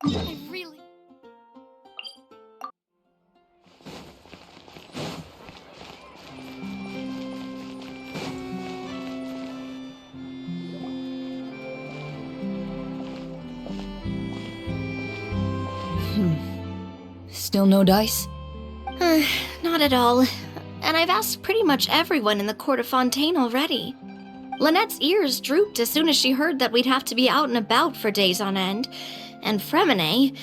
I really... Still no dice? Not at all. And I've asked pretty much everyone in the court of Fontaine already. Lynette's ears drooped as soon as she heard that we'd have to be out and about for days on end. And Fremine,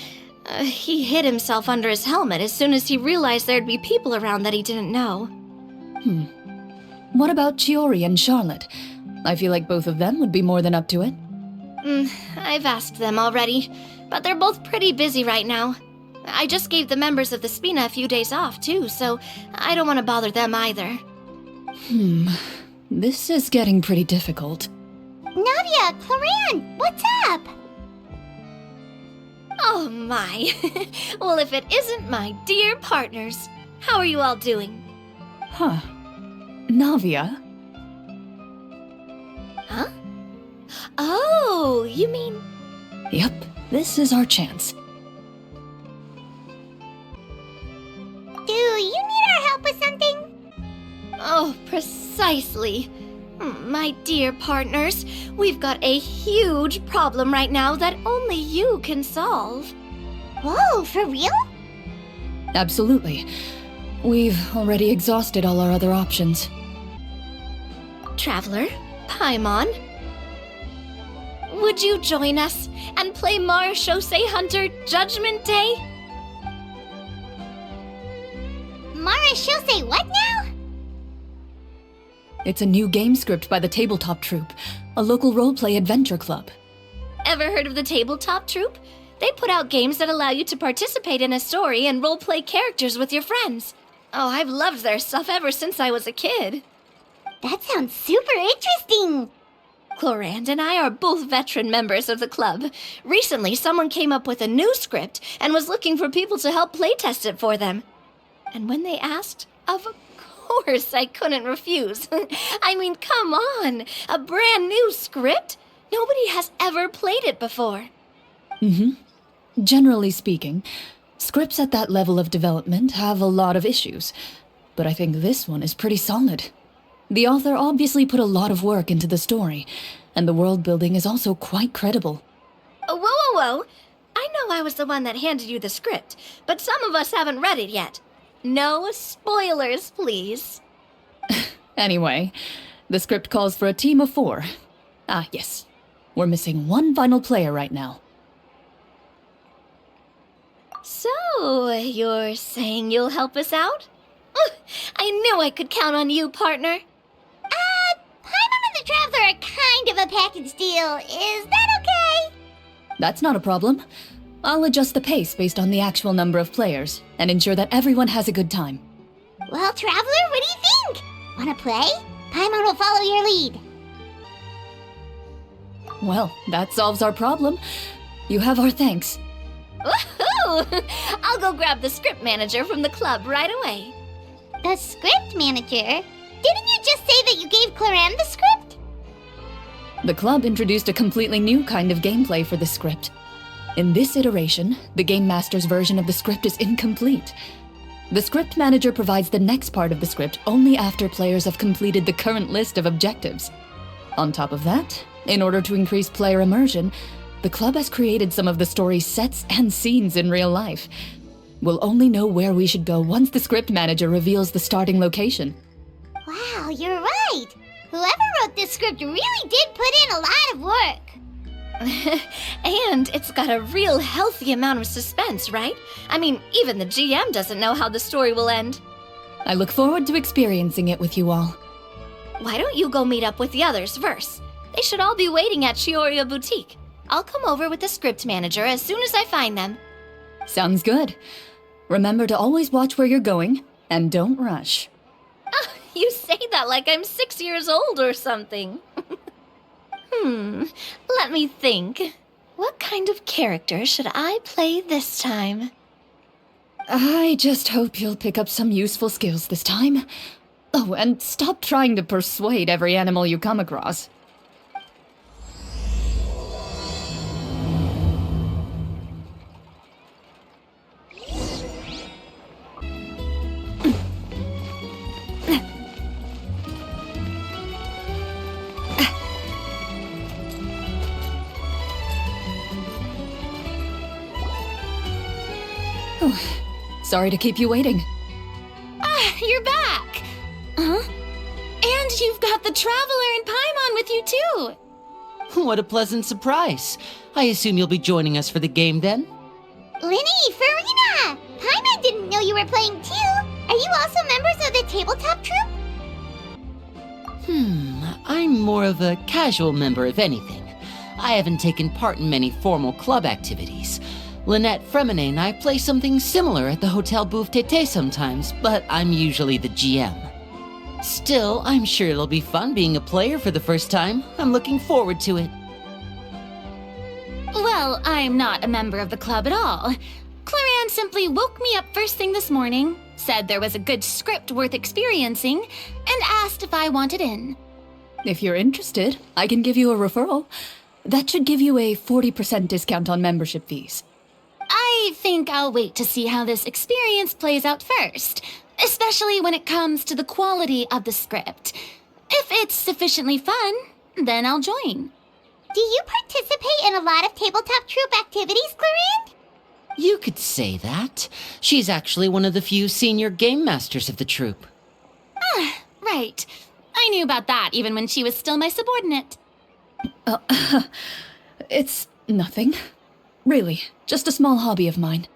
he hid himself under his helmet as soon as he realized there'd be people around that he didn't know. What about Chiori and Charlotte? I feel like both of them would be more than up to it. I've asked them already, but they're both pretty busy right now. I just gave the members of the Spina a few days off, too, so I don't want to bother them either. This is getting pretty difficult. Navia, Claran, what's up? Oh my. Well, if it isn't my dear partners. How are you all doing? Huh. Navia? Huh? Oh, you mean... Yep, this is our chance. Do you need our help with something? Oh, precisely. My dear partners, we've got a huge problem right now that only you can solve. Whoa, for real? Absolutely. We've already exhausted all our other options. Traveler, Paimon, would you join us and play Marechaussee Hunter Judgment Day? Marechaussee what now? It's a new game script by the Tabletop Troupe, a local roleplay adventure club. Ever heard of the Tabletop Troupe? They put out games that allow you to participate in a story and roleplay characters with your friends. Oh, I've loved their stuff ever since I was a kid. That sounds super interesting. Clorand and I are both veteran members of the club. Recently, someone came up with a new script and was looking for people to help playtest it for them. And when they asked, of course I couldn't refuse. I mean, come on! A brand new script? Nobody has ever played it before. Generally speaking, scripts at that level of development have a lot of issues, but I think this one is pretty solid. The author obviously put a lot of work into the story, and the world building is also quite credible. Whoa. I know I was the one that handed you the script, but some of us haven't read it yet. No spoilers, please. Anyway, the script calls for a team of 4. Ah, yes. We're missing one final player right now. So, you're saying you'll help us out? I knew I could count on you, partner. Paimon and the Traveler are kind of a package deal. Is that okay? That's not a problem. I'll adjust the pace based on the actual number of players, and ensure that everyone has a good time. Well, Traveler, what do you think? Wanna play? Paimon will follow your lead. Well, that solves our problem. You have our thanks. Woohoo! I'll go grab the script manager from the club right away. The script manager? Didn't you just say that you gave Claran the script? The club introduced a completely new kind of gameplay for the script. In this iteration, the Game Master's version of the script is incomplete. The script manager provides the next part of the script only after players have completed the current list of objectives. On top of that, in order to increase player immersion, the club has created some of the story's sets and scenes in real life. We'll only know where we should go once the script manager reveals the starting location. Wow, you're right. Whoever wrote this script really did put in a lot of work. And it's got a real healthy amount of suspense, right? I mean, even the GM doesn't know how the story will end. I look forward to experiencing it with you all. Why don't you go meet up with the others first? They should all be waiting at Chioria Boutique. I'll come over with the script manager as soon as I find them. Sounds good. Remember to always watch where you're going, and don't rush. You say that like I'm 6 years old or something. Let me think. What kind of character should I play this time? I just hope you'll pick up some useful skills this time. Oh, and stop trying to persuade every animal you come across. Sorry to keep you waiting. Ah, you're back! Huh? And you've got the Traveler and Paimon with you too! What a pleasant surprise. I assume you'll be joining us for the game then? Linny, Farina! Paimon didn't know you were playing too. Are you also members of the tabletop troupe? I'm more of a casual member if anything. I haven't taken part in many formal club activities. Lynette, Fremine, and I play something similar at the Hotel Bouffe Tété sometimes, but I'm usually the GM. Still, I'm sure it'll be fun being a player for the first time. I'm looking forward to it. Well, I'm not a member of the club at all. Claran simply woke me up first thing this morning, said there was a good script worth experiencing, and asked if I wanted in. If you're interested, I can give you a referral. That should give you a 40% discount on membership fees. I think I'll wait to see how this experience plays out first, especially when it comes to the quality of the script. If it's sufficiently fun, then I'll join. Do you participate in a lot of tabletop troupe activities, Clarand? You could say that. She's actually one of the few senior game masters of the troupe. Right. I knew about that even when she was still my subordinate. It's nothing. Really, just a small hobby of mine.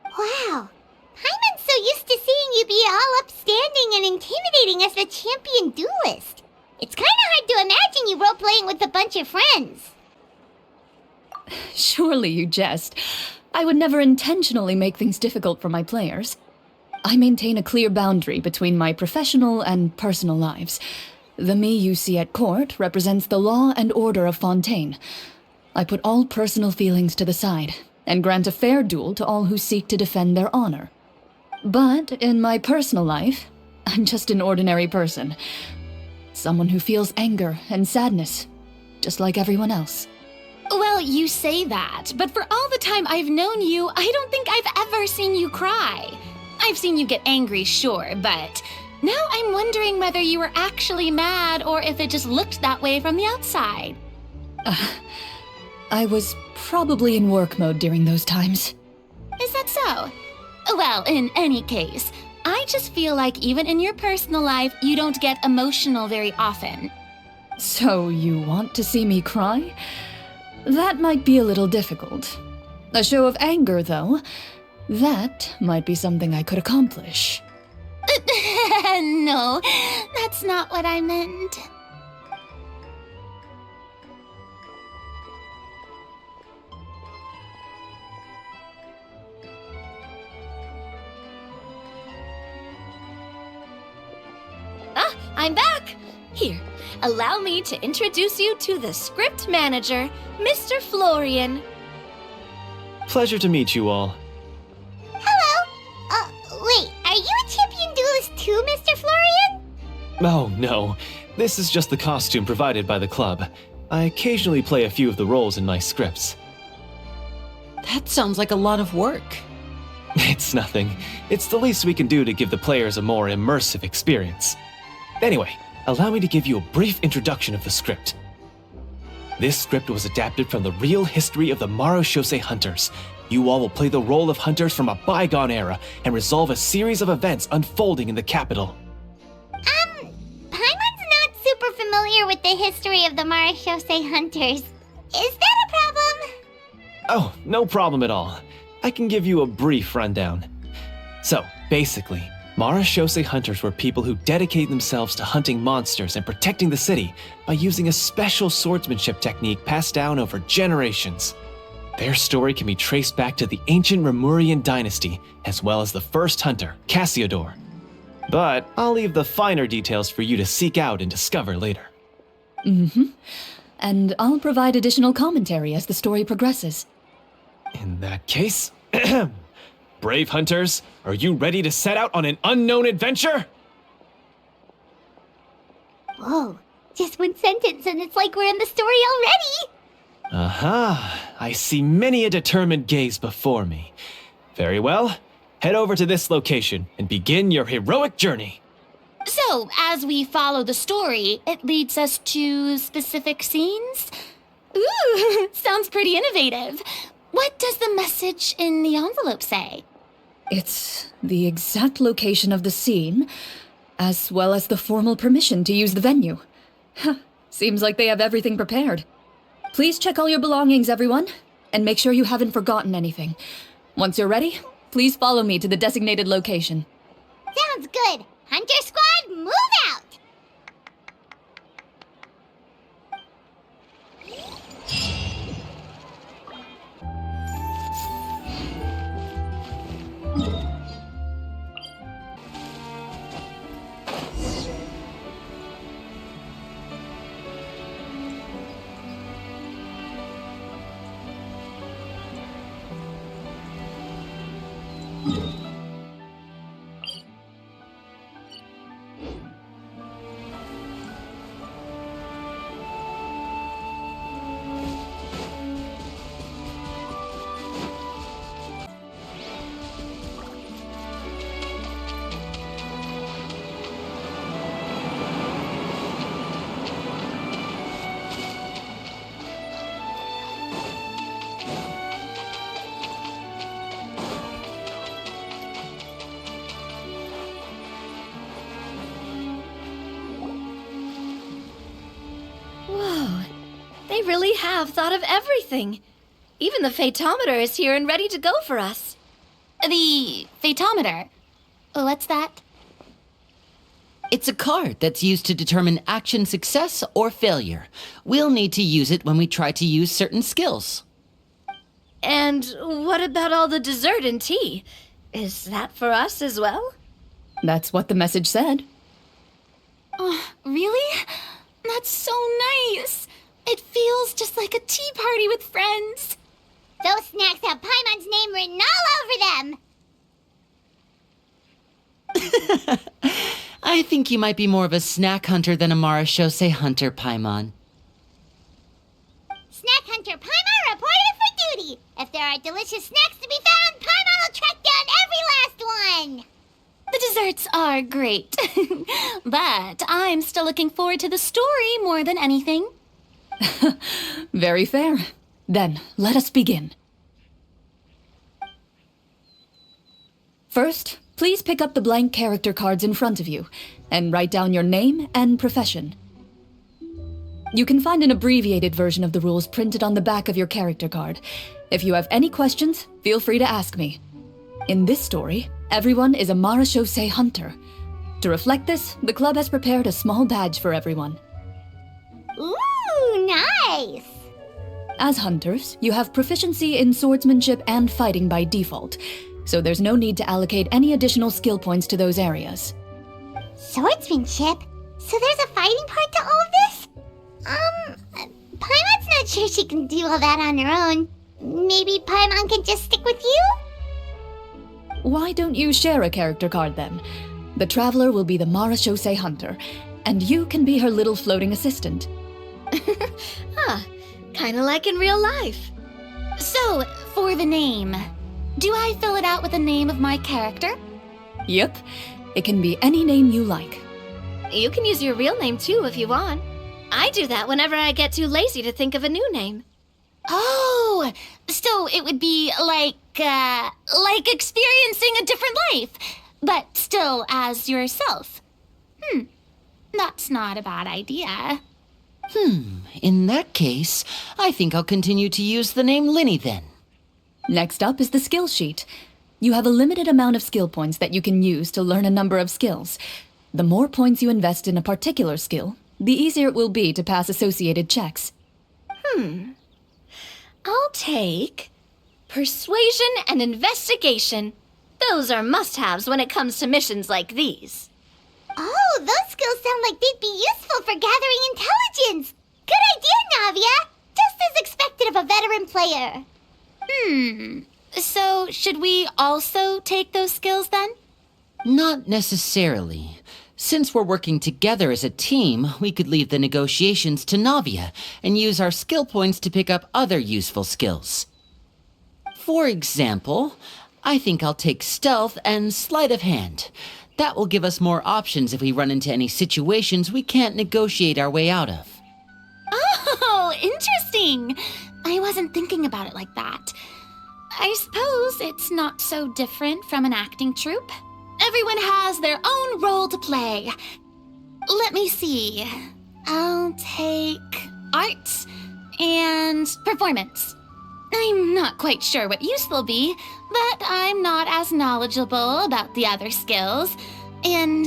Wow. Paimon's so used to seeing you be all upstanding and intimidating as the champion duelist. It's kinda hard to imagine you role-playing with a bunch of friends. Surely you jest. I would never intentionally make things difficult for my players. I maintain a clear boundary between my professional and personal lives. The me you see at court represents the law and order of Fontaine. I put all personal feelings to the side and grant a fair duel to all who seek to defend their honor. But in my personal life, I'm just an ordinary person. Someone who feels anger and sadness, just like everyone else. Well, you say that, but for all the time I've known you, I don't think I've ever seen you cry. I've seen you get angry, sure, but now I'm wondering whether you were actually mad or if it just looked that way from the outside. I was probably in work mode during those times. Is that so? Well, in any case, I just feel like even in your personal life, you don't get emotional very often. So you want to see me cry? That might be a little difficult. A show of anger, though, that might be something I could accomplish. No, that's not what I meant. I'm back! Here, allow me to introduce you to the script manager, Mr. Florian. Pleasure to meet you all. Hello? Wait, are you a champion duelist too, Mr. Florian? Oh, no. This is just the costume provided by the club. I occasionally play a few of the roles in my scripts. That sounds like a lot of work. It's nothing. It's the least we can do to give the players a more immersive experience. Anyway, allow me to give you a brief introduction of the script. This script was adapted from the real history of the Marechaussee Hunters. You all will play the role of hunters from a bygone era and resolve a series of events unfolding in the capital. Paimon's not super familiar with the history of the Marechaussee Hunters. Is that a problem? Oh, no problem at all. I can give you a brief rundown. So, basically, Marechaussee Hunters were people who dedicated themselves to hunting monsters and protecting the city by using a special swordsmanship technique passed down over generations. Their story can be traced back to the ancient Remurian dynasty, as well as the first hunter, Cassiodor. But I'll leave the finer details for you to seek out and discover later. And I'll provide additional commentary as the story progresses. In that case, brave hunters, are you ready to set out on an unknown adventure? Whoa, just one sentence and it's like we're in the story already! Aha, I see many a determined gaze before me. Very well, head over to this location and begin your heroic journey. So, as we follow the story, it leads us to specific scenes? Ooh, sounds pretty innovative. What does the message in the envelope say? It's the exact location of the scene, as well as the formal permission to use the venue. Huh, seems like they have everything prepared. Please check all your belongings, everyone, and make sure you haven't forgotten anything. Once you're ready, please follow me to the designated location. Sounds good. Hunter Squad, move out! Whoa, they really have thought of everything. Even the phaetometer is here and ready to go for us. The phaetometer? What's that? It's a card that's used to determine action success or failure. We'll need to use it when we try to use certain skills. And what about all the dessert and tea? Is that for us as well? That's what the message said. Oh, really? That's so nice. It feels just like a tea party with friends. Those snacks have Paimon's name written all over them. I think you might be more of a snack hunter than a Marashose hunter, Paimon. Snack Hunter Paimon reported for duty. If there are delicious snacks to be found, Paimon will track down every last one. The desserts are great. But I'm still looking forward to the story more than anything. Very fair. Then, let us begin. First, please pick up the blank character cards in front of you, and write down your name and profession. You can find an abbreviated version of the rules printed on the back of your character card. If you have any questions, feel free to ask me. In this story, everyone is a Marashose hunter. To reflect this, the club has prepared a small badge for everyone. Ooh, nice. As hunters, you have proficiency in swordsmanship and fighting by default, so there's no need to allocate any additional skill points to those areas. Swordsmanship? So there's a fighting part to all of this? Paimon's not sure she can do all that on her own. Maybe Paimon can just stick with you? Why don't you share a character card then? The Traveler will be the Marashose hunter, and you can be her little floating assistant. Kinda like in real life. So, for the name, do I fill it out with the name of my character? Yep, it can be any name you like. You can use your real name too if you want. I do that whenever I get too lazy to think of a new name. Oh, so it would be like experiencing a different life, but still as yourself. That's not a bad idea. In that case, I think I'll continue to use the name Linny then. Next up is the skill sheet. You have a limited amount of skill points that you can use to learn a number of skills. The more points you invest in a particular skill, the easier it will be to pass associated checks. I'll take persuasion and investigation. Those are must-haves when it comes to missions like these. Oh, those skills sound like they'd be useful for gathering intelligence. Good idea, Navia. Just as expected of a veteran player. So, should we also take those skills then? Not necessarily. Since we're working together as a team, we could leave the negotiations to Navia and use our skill points to pick up other useful skills. For example, I think I'll take stealth and sleight of hand. That will give us more options if we run into any situations we can't negotiate our way out of. Oh, interesting. I wasn't thinking about it like that. I suppose it's not so different from an acting troupe. Everyone has their own role to play. Let me see. I'll take art and performance. I'm not quite sure what use they'll be, but I'm not as knowledgeable about the other skills, and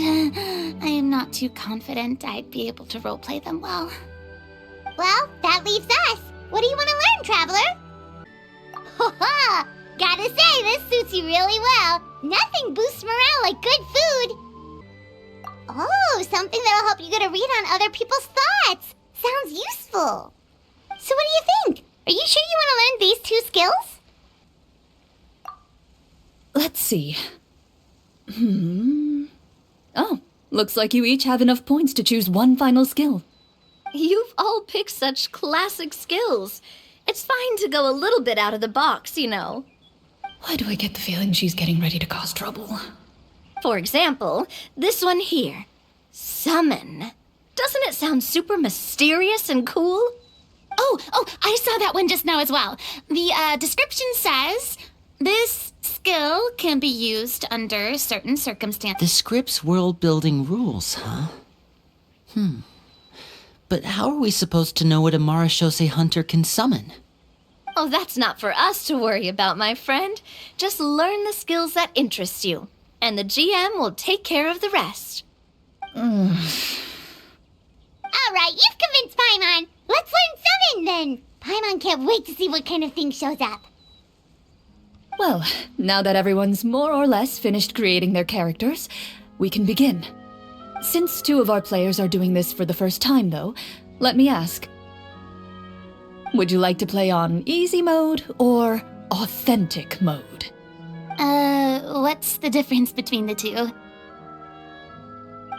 I am not too confident I'd be able to roleplay them well. Well, that leaves us. What do you want to learn, Traveler? Ha! Gotta say, this suits you really well. Nothing boosts morale like good food. Oh, something that'll help you get a read on other people's thoughts. Sounds useful. So what do you think? Are you sure you want to learn these 2 skills? Let's see. Oh, looks like you each have enough points to choose one final skill. You've all picked such classic skills. It's fine to go a little bit out of the box, you know. Why do I get the feeling she's getting ready to cause trouble? For example, this one here. Summon. Doesn't it sound super mysterious and cool? Oh, I saw that one just now as well. The description says, this skill can be used under certain circumstances. The script's world-building rules, huh? But how are we supposed to know what a Marashose hunter can summon? Oh, that's not for us to worry about, my friend. Just learn the skills that interest you, and the GM will take care of the rest. All right, you've convinced Paimon. Let's learn Summon then. Paimon can't wait to see what kind of thing shows up. Well, now that everyone's more or less finished creating their characters, we can begin. Since 2 of our players are doing this for the first time, though, let me ask. Would you like to play on easy mode or authentic mode? What's the difference between the 2?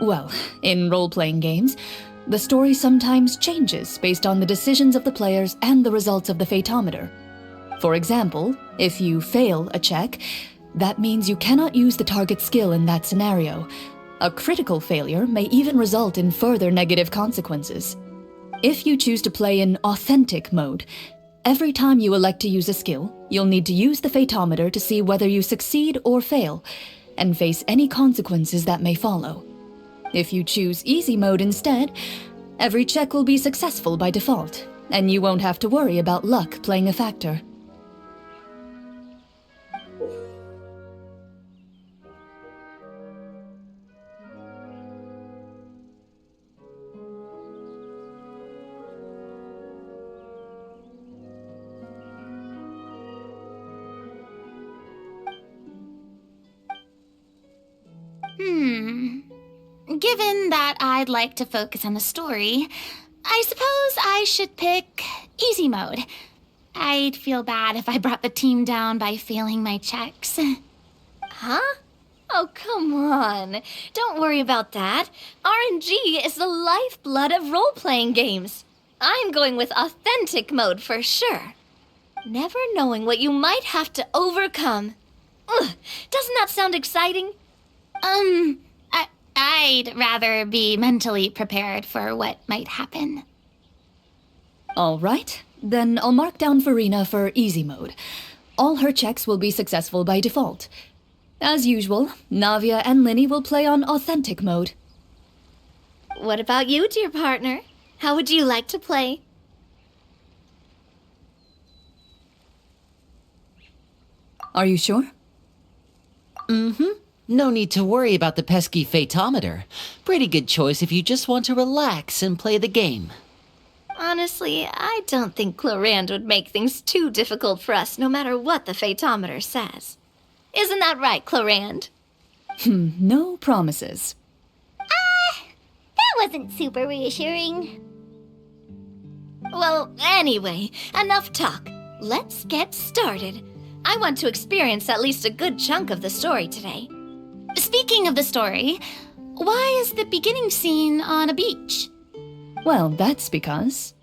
Well, in role-playing games, the story sometimes changes based on the decisions of the players and the results of the Fatometer. For example, if you fail a check, that means you cannot use the target skill in that scenario. A critical failure may even result in further negative consequences. If you choose to play in authentic mode, every time you elect to use a skill, you'll need to use the Fatometer to see whether you succeed or fail, and face any consequences that may follow. If you choose easy mode instead, every check will be successful by default, and you won't have to worry about luck playing a factor. Given that I'd like to focus on the story, I suppose I should pick easy mode. I'd feel bad if I brought the team down by failing my checks. Huh? Oh, come on. Don't worry about that. RNG is the lifeblood of role-playing games. I'm going with authentic mode for sure. Never knowing what you might have to overcome. Ugh, doesn't that sound exciting? I'd rather be mentally prepared for what might happen. All right, then I'll mark down Farina for easy mode. All her checks will be successful by default. As usual, Navia and Linny will play on authentic mode. What about you, dear partner? How would you like to play? Are you sure? No need to worry about the pesky Fatometer. Pretty good choice if you just want to relax and play the game. Honestly, I don't think Clorand would make things too difficult for us no matter what the Fatometer says. Isn't that right, Clorand? No promises. That wasn't super reassuring. Well, anyway, enough talk. Let's get started. I want to experience at least a good chunk of the story today. Speaking of the story, why is the beginning scene on a beach? Well, that's because...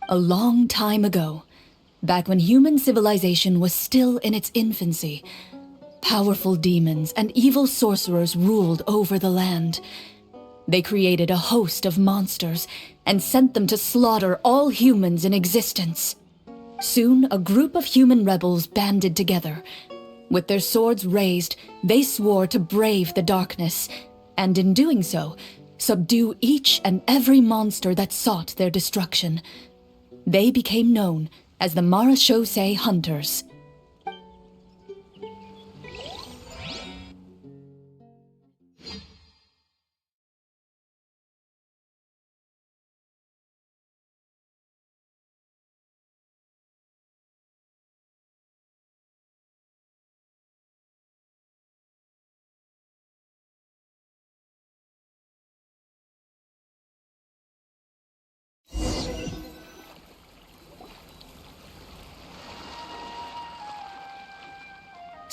a long time ago, back when human civilization was still in its infancy, powerful demons and evil sorcerers ruled over the land. They created a host of monsters and sent them to slaughter all humans in existence. Soon, a group of human rebels banded together. With their swords raised, they swore to brave the darkness, and in doing so, subdue each and every monster that sought their destruction. They became known as the Marachose Hunters.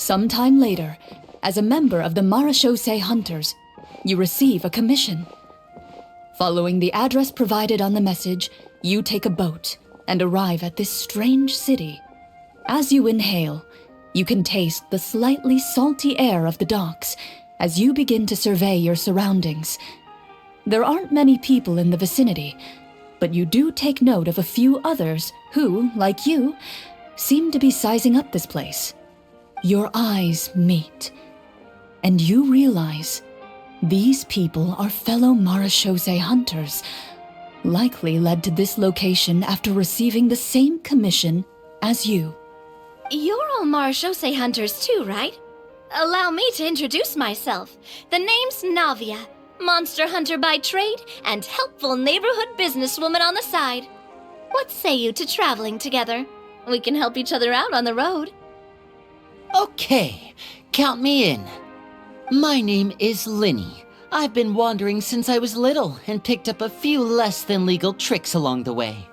Sometime later, as a member of the Marachose Hunters, you receive a commission. Following the address provided on the message, you take a boat and arrive at this strange city. As you inhale, you can taste the slightly salty air of the docks as you begin to survey your surroundings. There aren't many people in the vicinity, but you do take note of a few others who, like you, seem to be sizing up this place. Your eyes meet, and you realize these people are fellow Marachose hunters, likely led to this location after receiving the same commission as you. You're all Marachose hunters too, right? Allow me to introduce myself. The name's Navia, monster hunter by trade and helpful neighborhood businesswoman on the side. What say you to traveling together? We can help each other out on the road. Okay, count me in. My name is Linny. I've been wandering since I was little and picked up a few less than legal tricks along the way.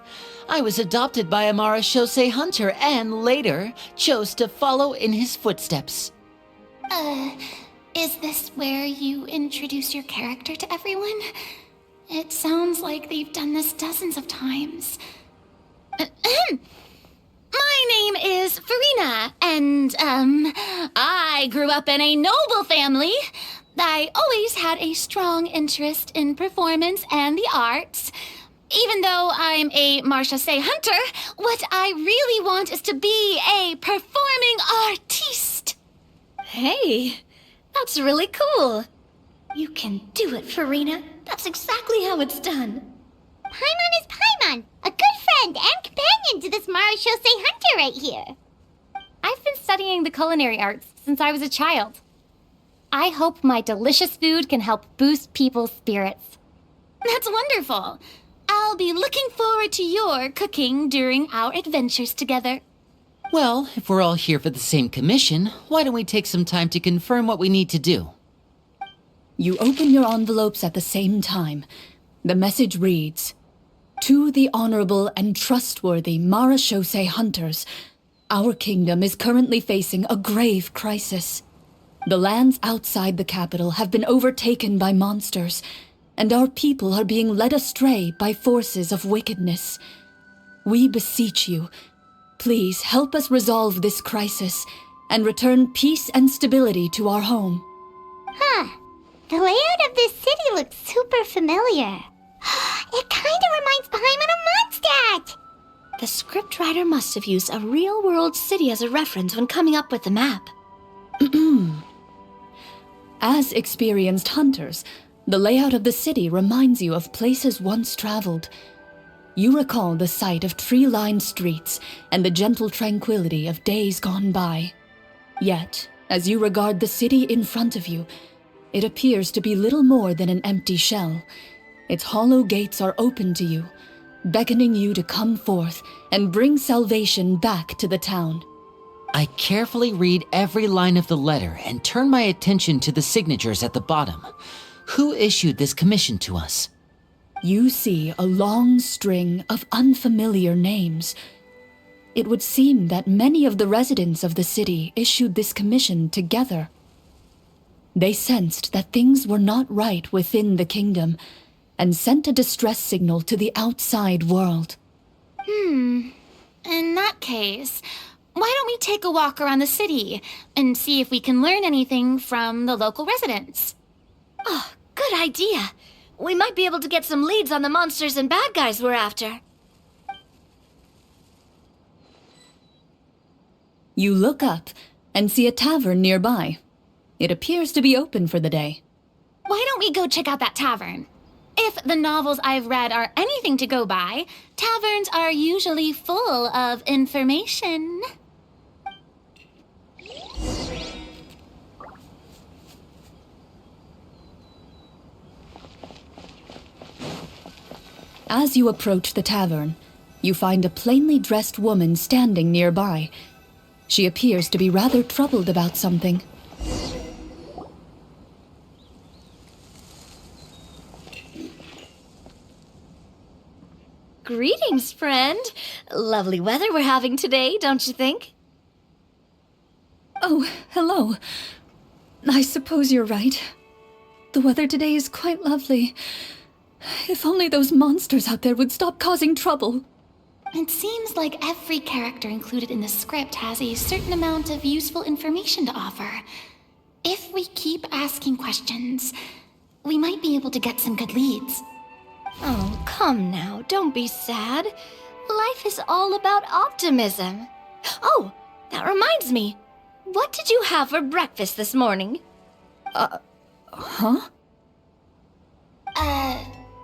I was adopted by a Marachose hunter and later chose to follow in his footsteps. Is this where you introduce your character to everyone? It sounds like they've done this dozens of times. My name is Farina, and, I grew up in a noble family. I always had a strong interest in performance and the arts. Even though I'm a Marachose hunter, what I really want is to be a performing artiste. Hey, that's really cool. You can do it, Farina. That's exactly how it's done. Paimon is Paimon, a good friend and companion to this Marachose hunter right here. I've been studying the culinary arts since I was a child. I hope my delicious food can help boost people's spirits. That's wonderful. I'll be looking forward to your cooking during our adventures together. Well, if we're all here for the same commission, why don't we take some time to confirm what we need to do? You open your envelopes at the same time. The message reads, "To the honorable and trustworthy Marachose hunters, our kingdom is currently facing a grave crisis. The lands outside the capital have been overtaken by monsters, and our people are being led astray by forces of wickedness. We beseech you, please help us resolve this crisis and return peace and stability to our home." Huh. The layout of this city looks super familiar. It kinda reminds Paimon of Mondstadt! The scriptwriter must have used a real-world city as a reference when coming up with the map. As experienced hunters, the layout of the city reminds you of places once traveled. You recall the sight of tree-lined streets and the gentle tranquility of days gone by. Yet, as you regard the city in front of you, it appears to be little more than an empty shell. Its hollow gates are open to you, beckoning you to come forth and bring salvation back to the town. I carefully read every line of the letter and turn my attention to the signatures at the bottom. Who issued this commission to us? You see a long string of unfamiliar names. It would seem that many of the residents of the city issued this commission together. They sensed that things were not right within the kingdom and sent a distress signal to the outside world. In that case, why don't we take a walk around the city and see if we can learn anything from the local residents? Oh, good idea. We might be able to get some leads on the monsters and bad guys we're after. You look up and see a tavern nearby. It appears to be open for the day. Why don't we go check out that tavern? If the novels I've read are anything to go by, taverns are usually full of information. As you approach the tavern, you find a plainly dressed woman standing nearby. She appears to be rather troubled about something. Greetings, friend. Lovely weather we're having today, don't you think? Oh, hello. I suppose you're right. The weather today is quite lovely. If only those monsters out there would stop causing trouble. It seems like every character included in the script has a certain amount of useful information to offer. If we keep asking questions, we might be able to get some good leads. Oh, come now, don't be sad. Life is all about optimism. Oh, that reminds me. What did you have for breakfast this morning? Huh?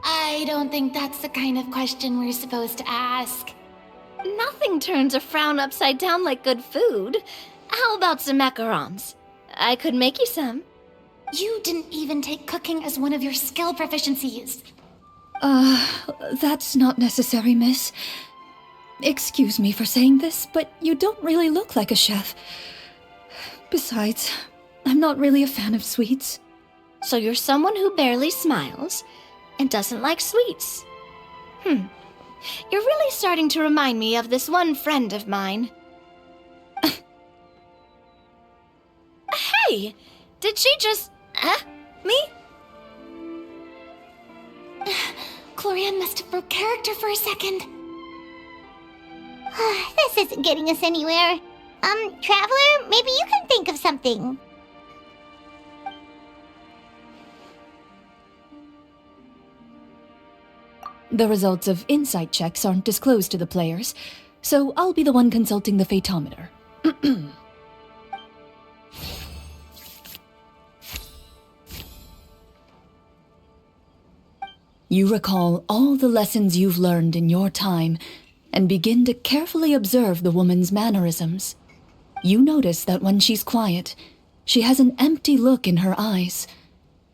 I don't think that's the kind of question we're supposed to ask. Nothing turns a frown upside down like good food. How about some macarons? I could make you some. You didn't even take cooking as one of your skill proficiencies. That's not necessary, miss. Excuse me for saying this, but you don't really look like a chef. Besides, I'm not really a fan of sweets. So you're someone who barely smiles and doesn't like sweets. You're really starting to remind me of this one friend of mine. Hey! Did she just... me? Chlorianne must have broke character for a second. This isn't getting us anywhere. Traveler, maybe you can think of something. The results of insight checks aren't disclosed to the players, so I'll be the one consulting the fatometer. You recall all the lessons you've learned in your time and begin to carefully observe the woman's mannerisms. You notice that when she's quiet, she has an empty look in her eyes,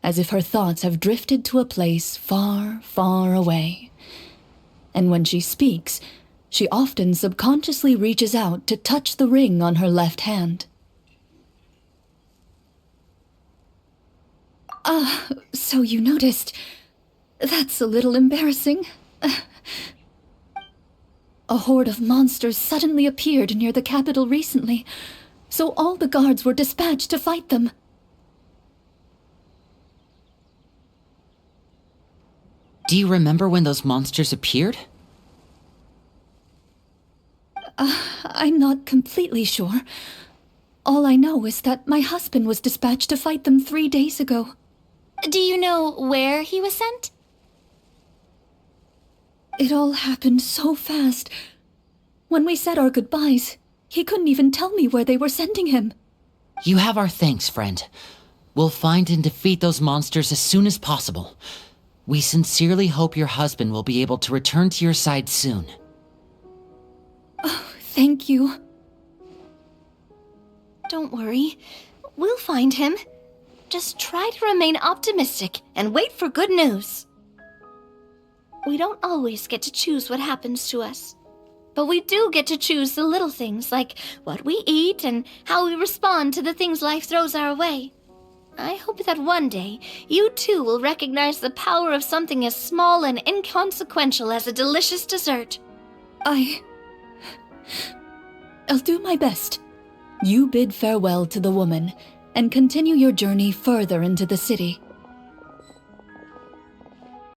as if her thoughts have drifted to a place far, far away. And when she speaks, she often subconsciously reaches out to touch the ring on her left hand. So you noticed. That's a little embarrassing. A horde of monsters suddenly appeared near the capital recently, so all the guards were dispatched to fight them. Do you remember when those monsters appeared? I'm not completely sure. All I know is that my husband was dispatched to fight them 3 days ago. Do you know where he was sent? It all happened so fast. When we said our goodbyes, he couldn't even tell me where they were sending him. You have our thanks, friend. We'll find and defeat those monsters as soon as possible. We sincerely hope your husband will be able to return to your side soon. Oh, thank you. Don't worry. We'll find him. Just try to remain optimistic and wait for good news. We don't always get to choose what happens to us. But we do get to choose the little things, like what we eat and how we respond to the things life throws our way. I hope that one day, you too will recognize the power of something as small and inconsequential as a delicious dessert. I'll do my best. You bid farewell to the woman and continue your journey further into the city.